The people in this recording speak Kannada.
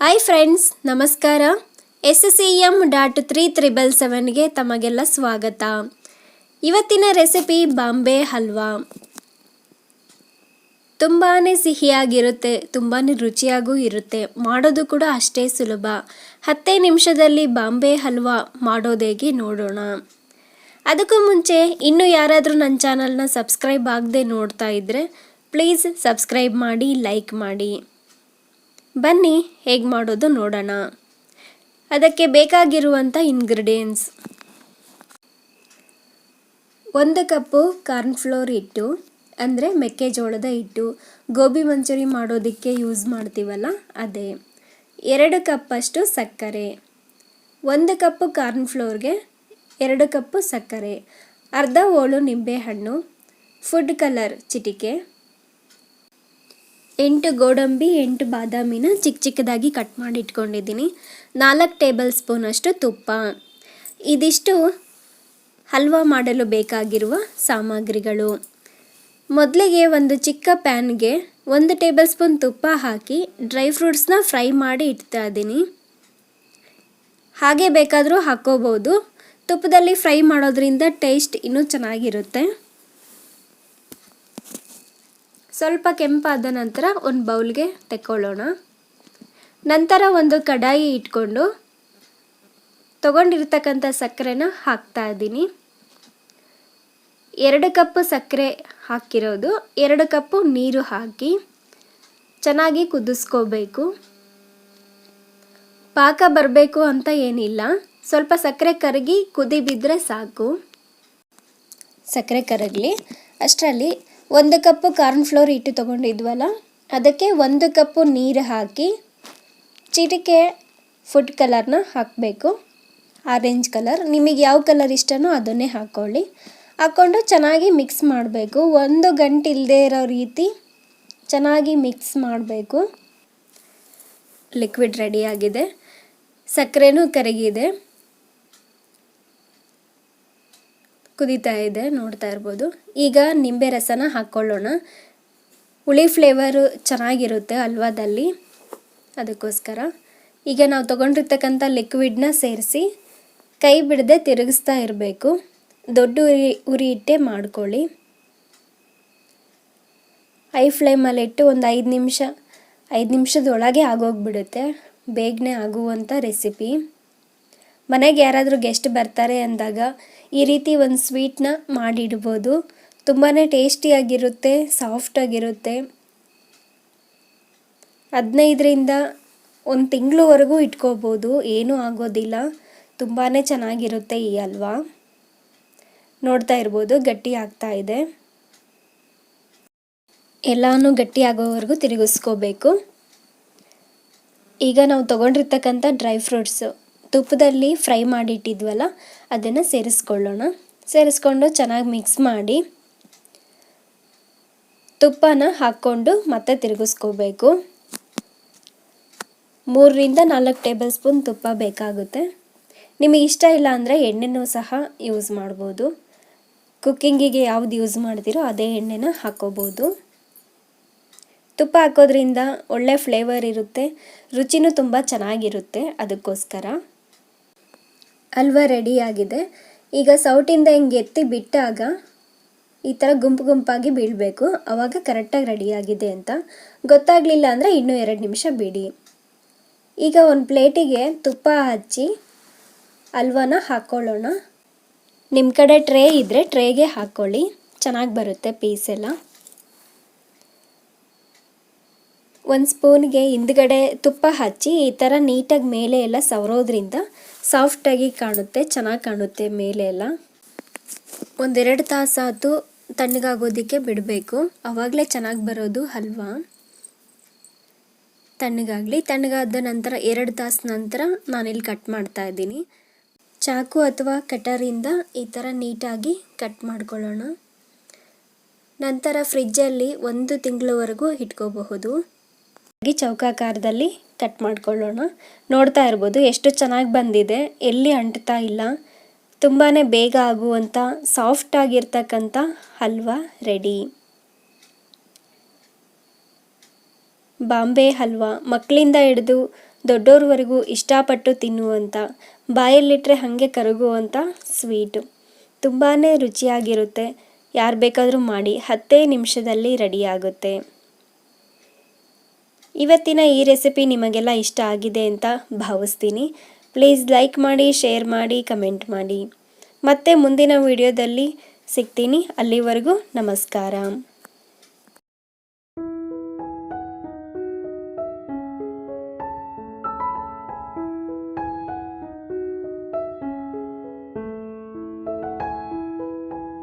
ಹಾಯ್ ಫ್ರೆಂಡ್ಸ್, ನಮಸ್ಕಾರ. SCM.377ಗೆ ತಮಗೆಲ್ಲ ಸ್ವಾಗತ. ಇವತ್ತಿನ ರೆಸಿಪಿ ಬಾಂಬೆ ಹಲ್ವಾ. ತುಂಬಾ ಸಿಹಿಯಾಗಿರುತ್ತೆ, ತುಂಬಾ ರುಚಿಯಾಗೂ ಇರುತ್ತೆ. ಮಾಡೋದು ಕೂಡ ಅಷ್ಟೇ ಸುಲಭ. 10 ನಿಮಿಷದಲ್ಲಿ ಬಾಂಬೆ ಹಲ್ವಾ ಮಾಡೋದೇಗೆ ನೋಡೋಣ. ಅದಕ್ಕೂ ಮುಂಚೆ ಇನ್ನೂ ಯಾರಾದರೂ ನನ್ನ ಚಾನಲ್ನ ಸಬ್ಸ್ಕ್ರೈಬ್ ಆಗದೆ ನೋಡ್ತಾ ಇದ್ದರೆ ಪ್ಲೀಸ್ ಸಬ್ಸ್ಕ್ರೈಬ್ ಮಾಡಿ, ಲೈಕ್ ಮಾಡಿ. ಬನ್ನಿ ಹೇಗೆ ಮಾಡೋದು ನೋಡೋಣ. ಅದಕ್ಕೆ ಬೇಕಾಗಿರುವಂಥ ಇಂಗ್ರೀಡಿಯೆಂಟ್ಸ್: 1 ಕಪ್ಪು ಕಾರ್ನ್ಫ್ಲೋರ್ ಹಿಟ್ಟು, ಅಂದರೆ ಮೆಕ್ಕೆಜೋಳದ ಹಿಟ್ಟು. ಗೋಬಿ ಮಂಚೂರಿ ಮಾಡೋದಕ್ಕೆ ಯೂಸ್ ಮಾಡ್ತೀವಲ್ಲ ಅದೇ. 2 ಕಪ್ಪಷ್ಟು ಸಕ್ಕರೆ. 1 ಕಪ್ಪು ಕಾರ್ನ್ಫ್ಲೋರ್ಗೆ 2 ಕಪ್ಪು ಸಕ್ಕರೆ. ಅರ್ಧ ಹೋಳು ನಿಂಬೆಹಣ್ಣು. ಫುಡ್ ಕಲರ್ ಚಿಟಿಕೆ. 8 ಗೋಡಂಬಿ, 8 ಬಾದಾಮಿನ ಚಿಕ್ಕ ಚಿಕ್ಕದಾಗಿ ಕಟ್ ಮಾಡಿ ಇಟ್ಕೊಂಡಿದ್ದೀನಿ. 4 ಟೇಬಲ್ ಸ್ಪೂನ್ ಅಷ್ಟು ತುಪ್ಪ. ಇದಿಷ್ಟು ಹಲ್ವಾ ಮಾಡಲು ಬೇಕಾಗಿರುವ ಸಾಮಗ್ರಿಗಳು. ಮೊದಲಿಗೆ ಒಂದು ಚಿಕ್ಕ ಪ್ಯಾನ್ಗೆ 1 ಟೇಬಲ್ ಸ್ಪೂನ್ ತುಪ್ಪ ಹಾಕಿ ಡ್ರೈ ಫ್ರೂಟ್ಸ್ನ ಫ್ರೈ ಮಾಡಿ ಇಡ್ತಾ ಇದ್ದೀನಿ. ಹಾಗೆ ಬೇಕಾದರೂ ಹಾಕ್ಕೋಬೋದು. ತುಪ್ಪದಲ್ಲಿ ಫ್ರೈ ಮಾಡೋದ್ರಿಂದ ಟೇಸ್ಟ್ ಇನ್ನೂ ಚೆನ್ನಾಗಿರುತ್ತೆ. ಸ್ವಲ್ಪ ಕೆಂಪಾದ ನಂತರ ಒಂದು ಬೌಲ್ಗೆ ತೆಕ್ಕೊಳ್ಳೋಣ. ನಂತರ ಒಂದು ಕಡಾಯಿ ಇಟ್ಕೊಂಡು ತೊಗೊಂಡಿರ್ತಕ್ಕಂಥ ಸಕ್ಕರೆನ ಹಾಕ್ತಾ ಇದ್ದೀನಿ. 2 ಕಪ್ ಸಕ್ಕರೆ ಹಾಕಿರೋದು, 2 ಕಪ್ಪು ನೀರು ಹಾಕಿ ಚೆನ್ನಾಗಿ ಕುದಿಸ್ಕೋಬೇಕು. ಪಾಕ ಬರಬೇಕು ಅಂತ ಏನಿಲ್ಲ, ಸ್ವಲ್ಪ ಸಕ್ಕರೆ ಕರಗಿ ಕುದಿ ಬಿದ್ದರೆ ಸಾಕು. ಸಕ್ಕರೆ ಕರಗಲಿ ಅಷ್ಟರಲ್ಲಿ 1 ಕಪ್ಪು ಕಾರ್ನ್ಫ್ಲೋರ್ ಹಿಟ್ಟು ತೊಗೊಂಡಿದ್ವಲ್ಲ ಅದಕ್ಕೆ 1 ಕಪ್ಪು ನೀರು ಹಾಕಿ ಚಿಟಿಕೆ ಫುಡ್ ಕಲರ್ನ ಹಾಕಬೇಕು. ಆರೆಂಜ್ ಕಲರ್, ನಿಮಗೆ ಯಾವ ಕಲರ್ ಇಷ್ಟನೋ ಅದನ್ನೇ ಹಾಕ್ಕೊಳ್ಳಿ. ಹಾಕ್ಕೊಂಡು ಚೆನ್ನಾಗಿ ಮಿಕ್ಸ್ ಮಾಡಬೇಕು. 1 ಗಂಟೆ ಇಲ್ಲದೆ ಇರೋ ರೀತಿ ಚೆನ್ನಾಗಿ ಮಿಕ್ಸ್ ಮಾಡಬೇಕು. ಲಿಕ್ವಿಡ್ ರೆಡಿಯಾಗಿದೆ, ಸಕ್ಕರೆನೂ ಕರಗಿದೆ, ಕುದೀತಾ ಇದೆ, ನೋಡ್ತಾ ಇರ್ಬೋದು. ಈಗ ನಿಂಬೆ ರಸನ ಹಾಕ್ಕೊಳ್ಳೋಣ. ಹುಳಿ ಫ್ಲೇವರು ಚೆನ್ನಾಗಿರುತ್ತೆ ಹಲ್ವಾದಲ್ಲಿ, ಅದಕ್ಕೋಸ್ಕರ. ಈಗ ನಾವು ತೊಗೊಂಡಿರ್ತಕ್ಕಂಥ ಲಿಕ್ವಿಡ್ನ ಸೇರಿಸಿ ಕೈ ಬಿಡದೆ ತಿರುಗಿಸ್ತಾ ಇರಬೇಕು. ದೊಡ್ಡ ಉರಿ ಇಟ್ಟೆ ಮಾಡ್ಕೊಳ್ಳಿ. ಹೈ ಫ್ಲೇಮಲ್ಲಿಟ್ಟು ಒಂದು 5 ನಿಮಿಷದೊಳಗೆ ಆಗೋಗ್ಬಿಡುತ್ತೆ. ಬೇಗನೆ ಆಗುವಂಥ ರೆಸಿಪಿ. ಮನೆಗೆ ಯಾರಾದರೂ ಗೆಸ್ಟ್ ಬರ್ತಾರೆ ಅಂದಾಗ ಈ ರೀತಿ ಒಂದು ಸ್ವೀಟ್ನ ಮಾಡಿಡ್ಬೋದು. ತುಂಬಾ ಟೇಸ್ಟಿಯಾಗಿರುತ್ತೆ, ಸಾಫ್ಟಾಗಿರುತ್ತೆ. 15ರಿಂದ 1 ತಿಂಗಳವರೆಗೂ ಇಟ್ಕೋಬೋದು, ಏನೂ ಆಗೋದಿಲ್ಲ. ತುಂಬಾ ಚೆನ್ನಾಗಿರುತ್ತೆ ಈ ಹಲ್ವಾ. ನೋಡ್ತಾ ಇರ್ಬೋದು ಗಟ್ಟಿ ಆಗ್ತಾ ಇದೆ. ಎಲ್ಲನೂ ಗಟ್ಟಿ ಆಗೋವರೆಗೂ ತಿರುಗಿಸ್ಕೋಬೇಕು. ಈಗ ನಾವು ತೊಗೊಂಡಿರ್ತಕ್ಕಂಥ ಡ್ರೈ ಫ್ರೂಟ್ಸು ತುಪ್ಪದಲ್ಲಿ ಫ್ರೈ ಮಾಡಿಟ್ಟಿದ್ವಲ್ಲ ಅದನ್ನು ಸೇರಿಸ್ಕೊಳ್ಳೋಣ. ಸೇರಿಸ್ಕೊಂಡು ಚೆನ್ನಾಗಿ ಮಿಕ್ಸ್ ಮಾಡಿ ತುಪ್ಪನ ಹಾಕ್ಕೊಂಡು ಮತ್ತೆ ತಿರುಗಿಸ್ಕೋಬೇಕು. 3ರಿಂದ 4 ಟೇಬಲ್ ಸ್ಪೂನ್ ತುಪ್ಪ ಬೇಕಾಗುತ್ತೆ. ನಿಮಗೆ ಇಷ್ಟ ಇಲ್ಲ ಅಂದರೆ ಎಣ್ಣೆನೂ ಸಹ ಯೂಸ್ ಮಾಡ್ಬೋದು. ಕುಕ್ಕಿಂಗಿಗೆ ಯಾವ್ದು ಯೂಸ್ ಮಾಡ್ತೀರೋ ಅದೇ ಎಣ್ಣೆನ ಹಾಕ್ಕೋಬೋದು. ತುಪ್ಪ ಹಾಕೋದ್ರಿಂದ ಒಳ್ಳೆ ಫ್ಲೇವರ್ ಇರುತ್ತೆ, ರುಚಿನೂ ತುಂಬ ಚೆನ್ನಾಗಿರುತ್ತೆ. ಅದಕ್ಕೋಸ್ಕರ ಹಲ್ವಾ ರೆಡಿಯಾಗಿದೆ. ಈಗ ಸೌಟಿಂದ ಹಿಂಗೆ ಎತ್ತಿ ಬಿಟ್ಟಾಗ ಈ ಥರ ಗುಂಪಾಗಿ ಬೀಳಬೇಕು. ಆವಾಗ ಕರೆಕ್ಟಾಗಿ ರೆಡಿಯಾಗಿದೆ ಅಂತ. ಗೊತ್ತಾಗಲಿಲ್ಲ ಅಂದರೆ ಇನ್ನೂ 2 ನಿಮಿಷ ಬಿಡಿ. ಈಗ ಒಂದು ಪ್ಲೇಟಿಗೆ ತುಪ್ಪ ಹಚ್ಚಿ ಹಲ್ವಾನ ಹಾಕ್ಕೊಳ್ಳೋಣ. ನಿಮ್ಮ ಕಡೆ ಟ್ರೇ ಇದ್ದರೆ ಟ್ರೇಗೆ ಹಾಕ್ಕೊಳ್ಳಿ, ಚೆನ್ನಾಗಿ ಬರುತ್ತೆ ಪೀಸೆಲ್ಲ. 1 ಸ್ಪೂನ್ಗೆ ಹಿಂದ್ಗಡೆ ತುಪ್ಪ ಹಚ್ಚಿ ಈ ಥರ ನೀಟಾಗಿ ಮೇಲೆ ಎಲ್ಲ ಸವರೋದ್ರಿಂದ ಸಾಫ್ಟಾಗಿ ಕಾಣುತ್ತೆ, ಚೆನ್ನಾಗಿ ಕಾಣುತ್ತೆ ಮೇಲೆ ಎಲ್ಲ. 1-2 ತಾಸಾತು ತಣ್ಣಗಾಗೋದಕ್ಕೆ ಬಿಡಬೇಕು, ಆವಾಗಲೇ ಚೆನ್ನಾಗಿ ಬರೋದು ಹಲ್ವಾ. ತಣ್ಣಗಾದ ನಂತರ 2 ತಾಸು ನಂತರ ನಾನಿಲ್ಲಿ ಕಟ್ ಮಾಡ್ತಾ ಇದ್ದೀನಿ. ಚಾಕು ಅಥವಾ ಕಟರಿಂದ ಈ ಥರ ನೀಟಾಗಿ ಕಟ್ ಮಾಡ್ಕೊಳ್ಳೋಣ. ನಂತರ ಫ್ರಿಜ್ಜಲ್ಲಿ 1 ತಿಂಗಳವರೆಗೂ ಇಟ್ಕೋಬಹುದು. ಚೌಕಾಕಾರದಲ್ಲಿ ಕಟ್ ಮಾಡ್ಕೊಳ್ಳೋಣ. ನೋಡ್ತಾ ಇರ್ಬೋದು ಎಷ್ಟು ಚೆನ್ನಾಗಿ ಬಂದಿದೆ, ಎಲ್ಲಿ ಅಂಟ್ತಾ ಇಲ್ಲ. ತುಂಬಾ ಬೇಗ ಆಗುವಂಥ ಸಾಫ್ಟಾಗಿರ್ತಕ್ಕಂಥ ಹಲ್ವಾ ರೆಡಿ. ಬಾಂಬೆ ಹಲ್ವಾ ಮಕ್ಕಳಿಂದ ಹಿಡಿದು ದೊಡ್ಡೋರ್ವರೆಗೂ ಇಷ್ಟಪಟ್ಟು ತಿನ್ನುವಂಥ, ಬಾಯಲ್ಲಿಟ್ಟರೆ ಹಾಗೆ ಕರಗುವಂಥ ಸ್ವೀಟು. ತುಂಬಾ ರುಚಿಯಾಗಿರುತ್ತೆ. ಯಾರು ಬೇಕಾದರೂ ಮಾಡಿ 10 ನಿಮಿಷದಲ್ಲಿ ರೆಡಿಯಾಗುತ್ತೆ. ಇವತ್ತಿನ ಈ ರೆಸಿಪಿ ನಿಮಗೆಲ್ಲ ಇಷ್ಟ ಆಗಿದೆ ಅಂತ ಭಾವಿಸ್ತೀನಿ. ಪ್ಲೀಸ್ ಲೈಕ್ ಮಾಡಿ, ಶೇರ್ ಮಾಡಿ, ಕಮೆಂಟ್ ಮಾಡಿ. ಮತ್ತೆ ಮುಂದಿನ ವಿಡಿಯೋದಲ್ಲಿ ಸಿಗ್ತೀನಿ. ಅಲ್ಲಿವರೆಗೂ ನಮಸ್ಕಾರ.